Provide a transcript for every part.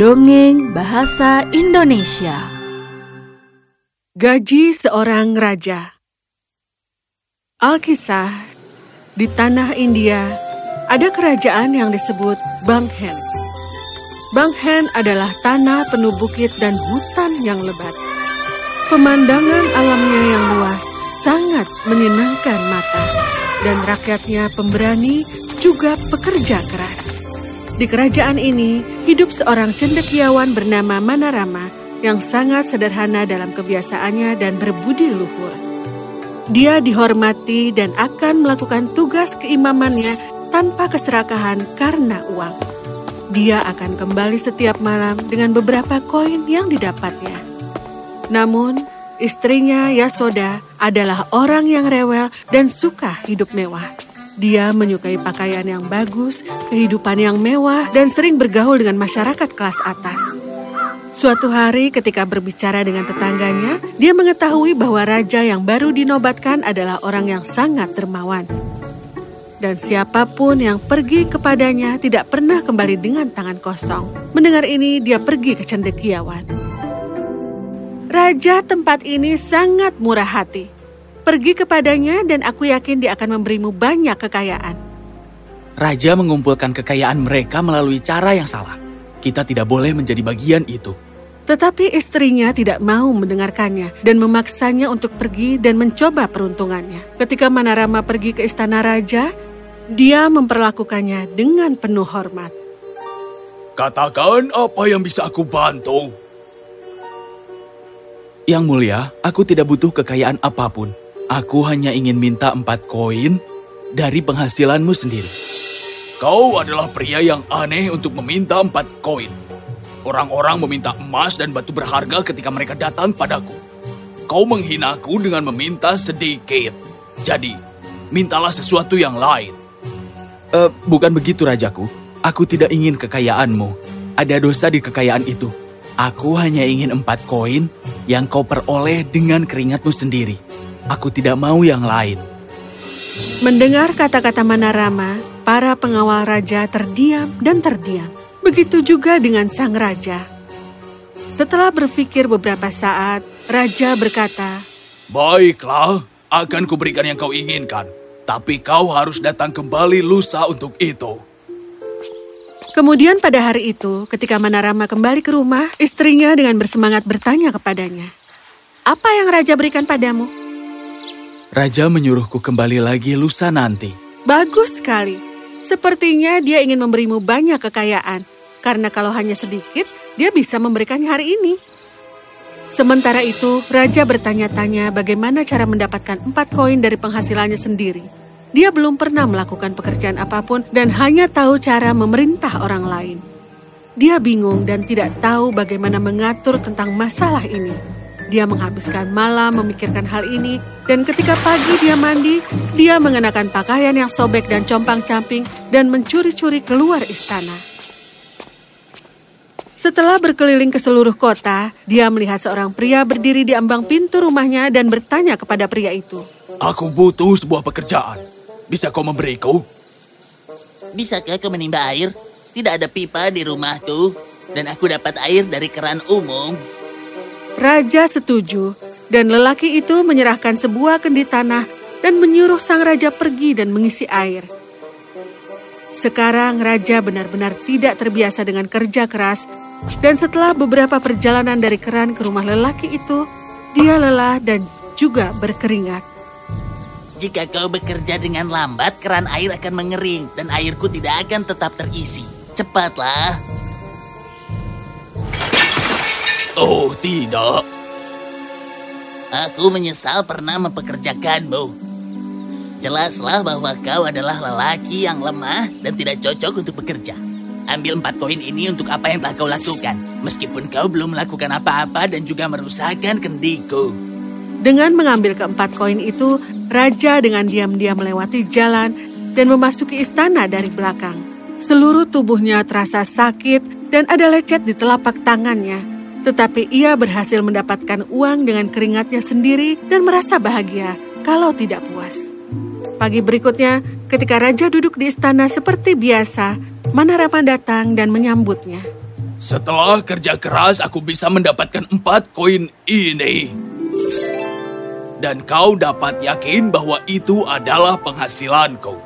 Dongeng Bahasa Indonesia. Gaji seorang raja. Alkisah, di tanah India ada kerajaan yang disebut Banghen. Banghen adalah tanah penuh bukit dan hutan yang lebat. Pemandangan alamnya yang luas sangat menyenangkan mata, dan rakyatnya pemberani juga pekerja keras. Di kerajaan ini, hidup seorang cendekiawan bernama Manarama yang sangat sederhana dalam kebiasaannya dan berbudi luhur. Dia dihormati dan akan melakukan tugas keimamannya tanpa keserakahan karena uang. Dia akan kembali setiap malam dengan beberapa koin yang didapatnya. Namun, istrinya Yasoda adalah orang yang rewel dan suka hidup mewah. Dia menyukai pakaian yang bagus, kehidupan yang mewah, dan sering bergaul dengan masyarakat kelas atas. Suatu hari ketika berbicara dengan tetangganya, dia mengetahui bahwa raja yang baru dinobatkan adalah orang yang sangat dermawan. Dan siapapun yang pergi kepadanya tidak pernah kembali dengan tangan kosong. Mendengar ini, dia pergi ke cendekiawan. Raja tempat ini sangat murah hati. Pergi kepadanya dan aku yakin dia akan memberimu banyak kekayaan. Raja mengumpulkan kekayaan mereka melalui cara yang salah. Kita tidak boleh menjadi bagian itu. Tetapi istrinya tidak mau mendengarkannya dan memaksanya untuk pergi dan mencoba peruntungannya. Ketika Manarama pergi ke istana raja, dia memperlakukannya dengan penuh hormat. Katakan apa yang bisa aku bantu. Yang mulia, aku tidak butuh kekayaan apapun. Aku hanya ingin minta 4 koin dari penghasilanmu sendiri. Kau adalah pria yang aneh untuk meminta 4 koin. Orang-orang meminta emas dan batu berharga ketika mereka datang padaku. Kau menghinaku dengan meminta sedikit. Jadi, mintalah sesuatu yang lain. Bukan begitu, rajaku. Aku tidak ingin kekayaanmu. Ada dosa di kekayaan itu. Aku hanya ingin 4 koin yang kau peroleh dengan keringatmu sendiri. Aku tidak mau yang lain. Mendengar kata-kata Manarama, para pengawal raja terdiam dan terdiam. Begitu juga dengan sang raja. Setelah berpikir beberapa saat, raja berkata, Baiklah, akan kuberikan yang kau inginkan. Tapi kau harus datang kembali lusa untuk itu. Kemudian pada hari itu, ketika Manarama kembali ke rumah, istrinya dengan bersemangat bertanya kepadanya, "Apa yang raja berikan padamu?" Raja menyuruhku kembali lagi lusa nanti. Bagus sekali. Sepertinya dia ingin memberimu banyak kekayaan, karena kalau hanya sedikit, dia bisa memberikannya hari ini. Sementara itu, raja bertanya-tanya bagaimana cara mendapatkan 4 koin dari penghasilannya sendiri. Dia belum pernah melakukan pekerjaan apapun dan hanya tahu cara memerintah orang lain. Dia bingung dan tidak tahu bagaimana mengatur tentang masalah ini. Dia menghabiskan malam memikirkan hal ini, dan ketika pagi dia mandi, dia mengenakan pakaian yang sobek dan compang-camping dan mencuri-curi keluar istana. Setelah berkeliling ke seluruh kota, dia melihat seorang pria berdiri di ambang pintu rumahnya dan bertanya kepada pria itu, Aku butuh sebuah pekerjaan. Bisa kau memberiku? Bisakah kau menimba air? Tidak ada pipa di rumahku, dan aku dapat air dari keran umum. Raja setuju, dan lelaki itu menyerahkan sebuah kendi tanah dan menyuruh sang raja pergi dan mengisi air. Sekarang raja benar-benar tidak terbiasa dengan kerja keras, dan setelah beberapa perjalanan dari keran ke rumah lelaki itu, dia lelah dan juga berkeringat. Jika kau bekerja dengan lambat, keran air akan mengering, dan airku tidak akan tetap terisi. Cepatlah. Oh, tidak. Aku menyesal pernah mempekerjakanmu. Jelaslah bahwa kau adalah lelaki yang lemah dan tidak cocok untuk bekerja. Ambil 4 koin ini untuk apa yang telah kau lakukan, meskipun kau belum melakukan apa-apa dan juga merusakkan kendiku. Dengan mengambil ke-4 koin itu, raja dengan diam-diam melewati jalan dan memasuki istana dari belakang. Seluruh tubuhnya terasa sakit dan ada lecet di telapak tangannya. Tetapi ia berhasil mendapatkan uang dengan keringatnya sendiri dan merasa bahagia kalau tidak puas. Pagi berikutnya, ketika raja duduk di istana seperti biasa, Manarama datang dan menyambutnya. Setelah kerja keras, aku bisa mendapatkan 4 koin ini. Dan kau dapat yakin bahwa itu adalah penghasilanku.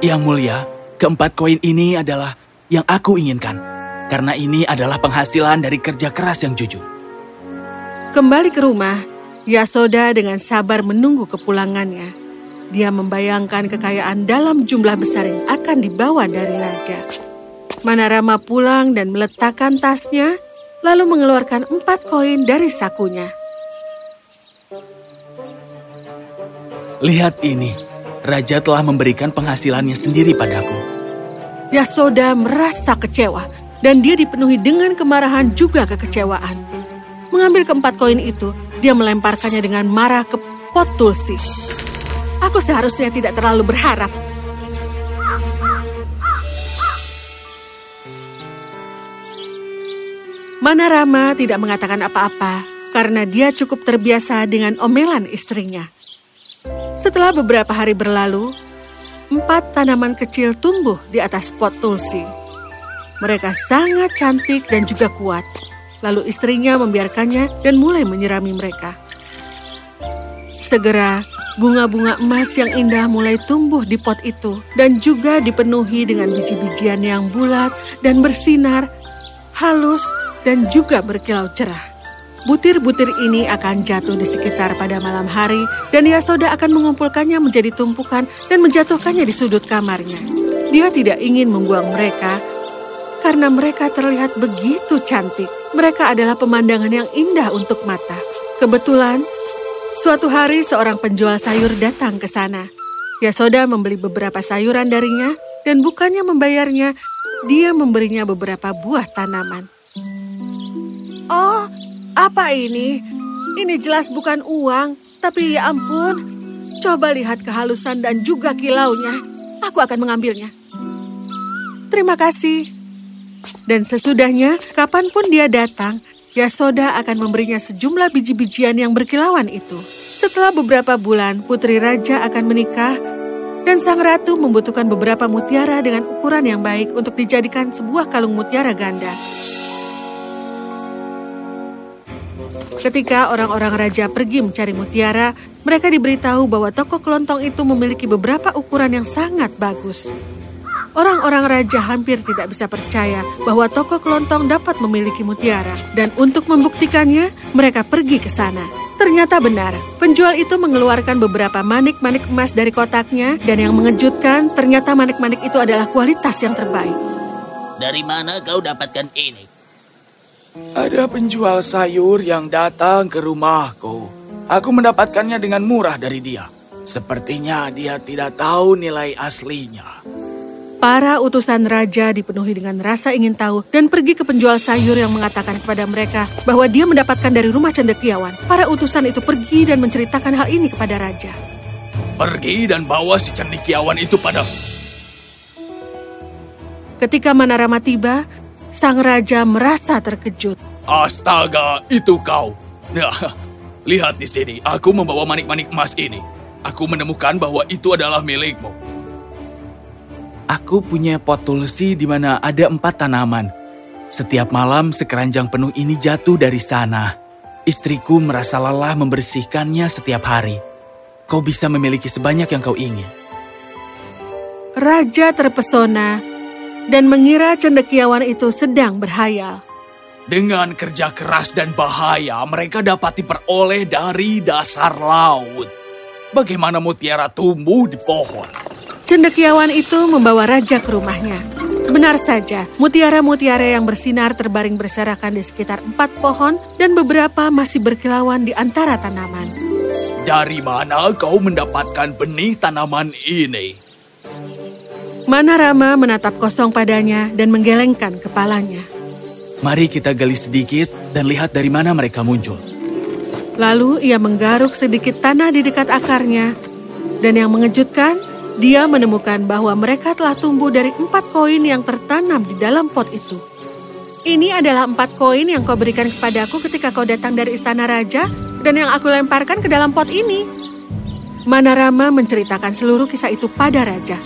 Yang mulia, keempat koin ini adalah yang aku inginkan. Karena ini adalah penghasilan dari kerja keras yang jujur. Kembali ke rumah, Yasoda dengan sabar menunggu kepulangannya. Dia membayangkan kekayaan dalam jumlah besar yang akan dibawa dari raja. Manarama pulang dan meletakkan tasnya, lalu mengeluarkan 4 koin dari sakunya. Lihat ini, raja telah memberikan penghasilannya sendiri padaku. Yasoda merasa kecewa, dan dia dipenuhi dengan kemarahan juga kekecewaan. Mengambil ke-4 koin itu, dia melemparkannya dengan marah ke pot tulsi. Aku seharusnya tidak terlalu berharap. Manarama tidak mengatakan apa-apa karena dia cukup terbiasa dengan omelan istrinya. Setelah beberapa hari berlalu, 4 tanaman kecil tumbuh di atas pot tulsi. Mereka sangat cantik dan juga kuat. Lalu istrinya membiarkannya dan mulai menyirami mereka. Segera, bunga-bunga emas yang indah mulai tumbuh di pot itu dan juga dipenuhi dengan biji-bijian yang bulat dan bersinar, halus, dan juga berkilau cerah. Butir-butir ini akan jatuh di sekitar pada malam hari dan Yasoda akan mengumpulkannya menjadi tumpukan dan menjatuhkannya di sudut kamarnya. Dia tidak ingin membuang mereka karena mereka terlihat begitu cantik. Mereka adalah pemandangan yang indah untuk mata. Kebetulan, suatu hari seorang penjual sayur datang ke sana. Yasoda membeli beberapa sayuran darinya dan bukannya membayarnya, dia memberinya beberapa buah tanaman. Oh, apa ini? Ini jelas bukan uang, tapi ya ampun. Coba lihat kehalusan dan juga kilaunya. Aku akan mengambilnya. Terima kasih. Dan sesudahnya, kapanpun dia datang, Yasoda akan memberinya sejumlah biji-bijian yang berkilauan itu. Setelah beberapa bulan, putri raja akan menikah, dan sang ratu membutuhkan beberapa mutiara dengan ukuran yang baik untuk dijadikan sebuah kalung mutiara ganda. Ketika orang-orang raja pergi mencari mutiara, mereka diberitahu bahwa toko kelontong itu memiliki beberapa ukuran yang sangat bagus. Orang-orang raja hampir tidak bisa percaya bahwa toko kelontong dapat memiliki mutiara, dan untuk membuktikannya, mereka pergi ke sana. Ternyata benar, penjual itu mengeluarkan beberapa manik-manik emas dari kotaknya, dan yang mengejutkan, ternyata manik-manik itu adalah kualitas yang terbaik. Dari mana kau dapatkan ini? Ada penjual sayur yang datang ke rumahku. Aku mendapatkannya dengan murah dari dia. Sepertinya dia tidak tahu nilai aslinya. Para utusan raja dipenuhi dengan rasa ingin tahu dan pergi ke penjual sayur yang mengatakan kepada mereka bahwa dia mendapatkan dari rumah cendekiawan. Para utusan itu pergi dan menceritakan hal ini kepada raja. Pergi dan bawa si cendekiawan itu padaku. Ketika Manarama tiba, sang raja merasa terkejut. Astaga, itu kau. Nah, lihat di sini, aku membawa manik-manik emas ini. Aku menemukan bahwa itu adalah milikmu. Aku punya pot tulsi di mana ada 4 tanaman. Setiap malam sekeranjang penuh ini jatuh dari sana. Istriku merasa lelah membersihkannya setiap hari. Kau bisa memiliki sebanyak yang kau ingin. Raja terpesona dan mengira cendekiawan itu sedang berhayal. Dengan kerja keras dan bahaya, mereka dapat diperoleh dari dasar laut. Bagaimana mutiara tumbuh di pohon? Cendekiawan itu membawa raja ke rumahnya. Benar saja, mutiara-mutiara yang bersinar terbaring berserakan di sekitar 4 pohon dan beberapa masih berkilauan di antara tanaman. Dari mana kau mendapatkan benih tanaman ini? Manarama menatap kosong padanya dan menggelengkan kepalanya. Mari kita gali sedikit dan lihat dari mana mereka muncul. Lalu ia menggaruk sedikit tanah di dekat akarnya. Dan yang mengejutkan, dia menemukan bahwa mereka telah tumbuh dari 4 koin yang tertanam di dalam pot itu. Ini adalah 4 koin yang kau berikan kepadaku ketika kau datang dari istana raja dan yang aku lemparkan ke dalam pot ini. Manarama menceritakan seluruh kisah itu pada raja.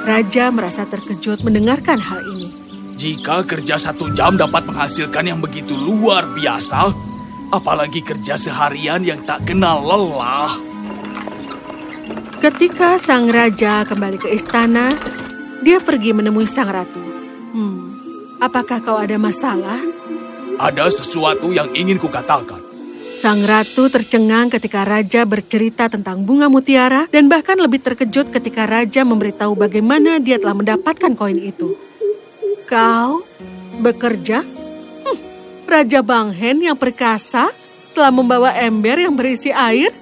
Raja merasa terkejut mendengarkan hal ini. Jika kerja 1 jam dapat menghasilkan yang begitu luar biasa, apalagi kerja seharian yang tak kenal lelah. Ketika sang raja kembali ke istana, dia pergi menemui sang ratu. Apakah kau ada masalah? Ada sesuatu yang ingin kukatakan. Sang ratu tercengang ketika raja bercerita tentang bunga mutiara dan bahkan lebih terkejut ketika raja memberitahu bagaimana dia telah mendapatkan koin itu. Kau bekerja? Raja Banghen yang perkasa telah membawa ember yang berisi air?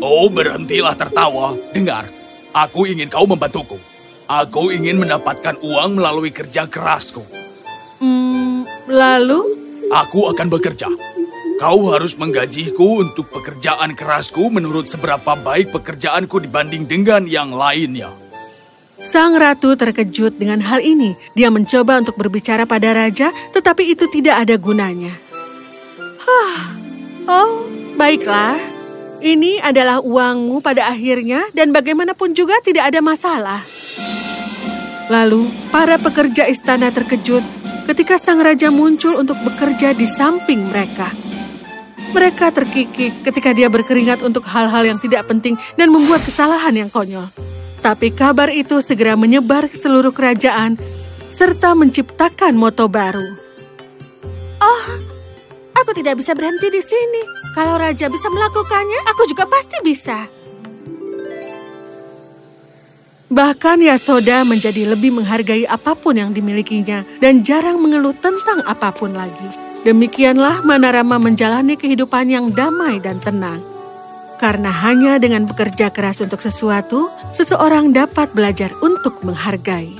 Oh, berhentilah tertawa. Dengar, aku ingin kau membantuku. Aku ingin mendapatkan uang melalui kerja kerasku. Lalu? Aku akan bekerja. Kau harus menggajiku untuk pekerjaan kerasku menurut seberapa baik pekerjaanku dibanding dengan yang lainnya. Sang ratu terkejut dengan hal ini. Dia mencoba untuk berbicara pada raja, tetapi itu tidak ada gunanya. Oh, baiklah. Ini adalah uangmu pada akhirnya dan bagaimanapun juga tidak ada masalah. Lalu, para pekerja istana terkejut ketika sang raja muncul untuk bekerja di samping mereka. Mereka terkikik ketika dia berkeringat untuk hal-hal yang tidak penting dan membuat kesalahan yang konyol. Tapi kabar itu segera menyebar ke seluruh kerajaan serta menciptakan moto baru. Oh, aku tidak bisa berhenti di sini. Kalau raja bisa melakukannya, aku juga pasti bisa. Bahkan Yasoda menjadi lebih menghargai apapun yang dimilikinya dan jarang mengeluh tentang apapun lagi. Demikianlah Manarama menjalani kehidupan yang damai dan tenang. Karena hanya dengan bekerja keras untuk sesuatu, seseorang dapat belajar untuk menghargai.